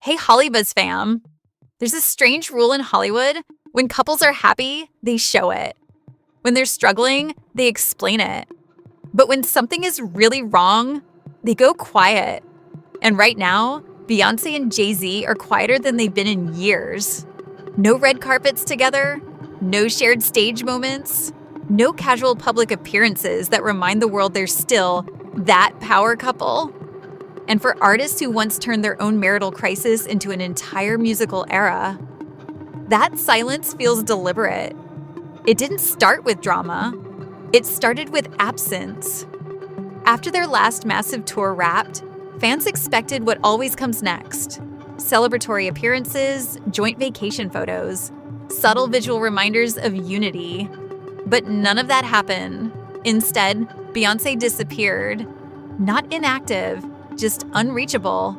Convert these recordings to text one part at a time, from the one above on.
Hey, Hollybuzz fam. There's a strange rule in Hollywood. When couples are happy, they show it. When they're struggling, they explain it. But when something is really wrong, they go quiet. And right now, Beyoncé and Jay Z are quieter than they've been in years. No red carpets together, no shared stage moments, no casual public appearances that remind the world they're still that power couple. And for artists who once turned their own marital crisis into an entire musical era, that silence feels deliberate. It didn't start with drama. It started with absence. After their last massive tour wrapped, fans expected what always comes next: celebratory appearances, joint vacation photos, subtle visual reminders of unity. But none of that happened. Instead, Beyoncé disappeared. Not inactive, just unreachable.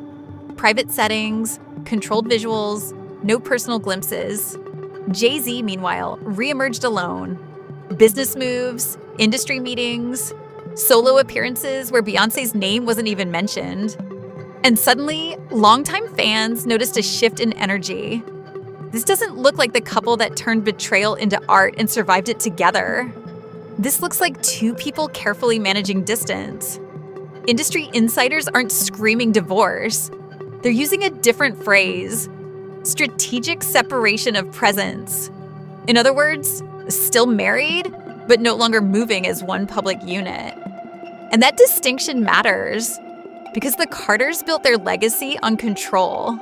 Private settings, controlled visuals, no personal glimpses. Jay Z, meanwhile, reemerged alone. Business moves, industry meetings, solo appearances where Beyoncé's name wasn't even mentioned. And suddenly, longtime fans noticed a shift in energy. This doesn't look like the couple that turned betrayal into art and survived it together. This looks like two people carefully managing distance. Industry insiders aren't screaming divorce. They're using a different phrase: strategic separation of presence. In other words, still married, but no longer moving as one public unit. And that distinction matters because the Carters built their legacy on control.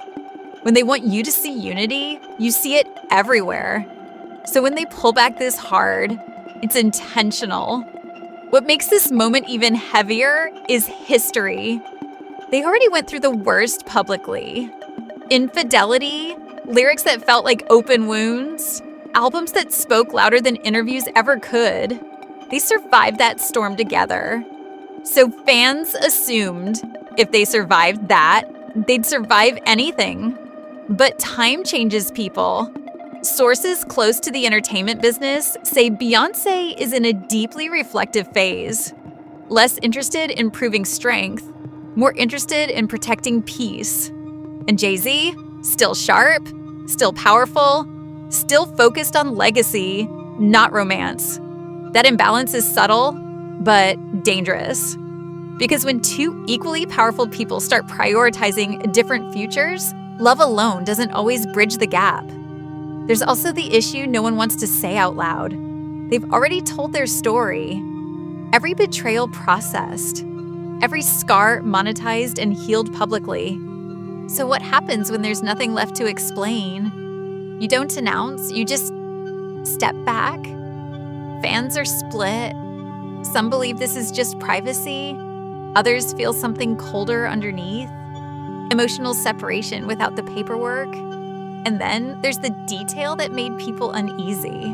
When they want you to see unity, you see it everywhere. So when they pull back this hard, it's intentional. What makes this moment even heavier is history. They already went through the worst publicly. Infidelity, lyrics that felt like open wounds, albums that spoke louder than interviews ever could. They survived that storm together. So fans assumed if they survived that, they'd survive anything. But time changes people. Sources close to the entertainment business say Beyoncé is in a deeply reflective phase. Less interested in proving strength, more interested in protecting peace. And Jay Z, still sharp, still powerful, still focused on legacy, not romance. That imbalance is subtle, but dangerous. Because when two equally powerful people start prioritizing different futures, love alone doesn't always bridge the gap. There's also the issue no one wants to say out loud. They've already told their story. Every betrayal processed. Every scar monetized and healed publicly. So what happens when there's nothing left to explain? You don't announce, you just step back. Fans are split. Some believe this is just privacy. Others feel something colder underneath. Emotional separation without the paperwork. And then there's the detail that made people uneasy.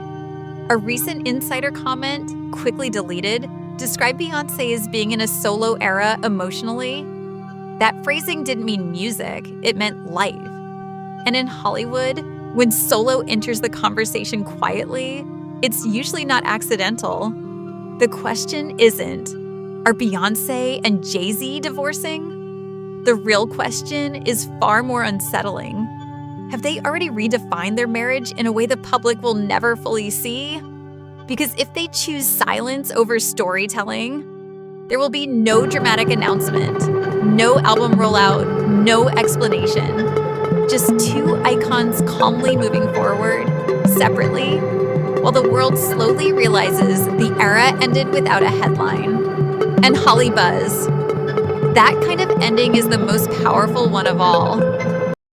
A recent insider comment, quickly deleted, described Beyoncé as being in a solo era emotionally. That phrasing didn't mean music, it meant life. And in Hollywood, when solo enters the conversation quietly, it's usually not accidental. The question isn't, are Beyoncé and Jay Z divorcing? The real question is far more unsettling. Have they already redefined their marriage in a way the public will never fully see? Because if they choose silence over storytelling, there will be no dramatic announcement, no album rollout, no explanation. Just two icons calmly moving forward, separately, while the world slowly realizes the era ended without a headline. And Hollybuzz. That kind of ending is the most powerful one of all.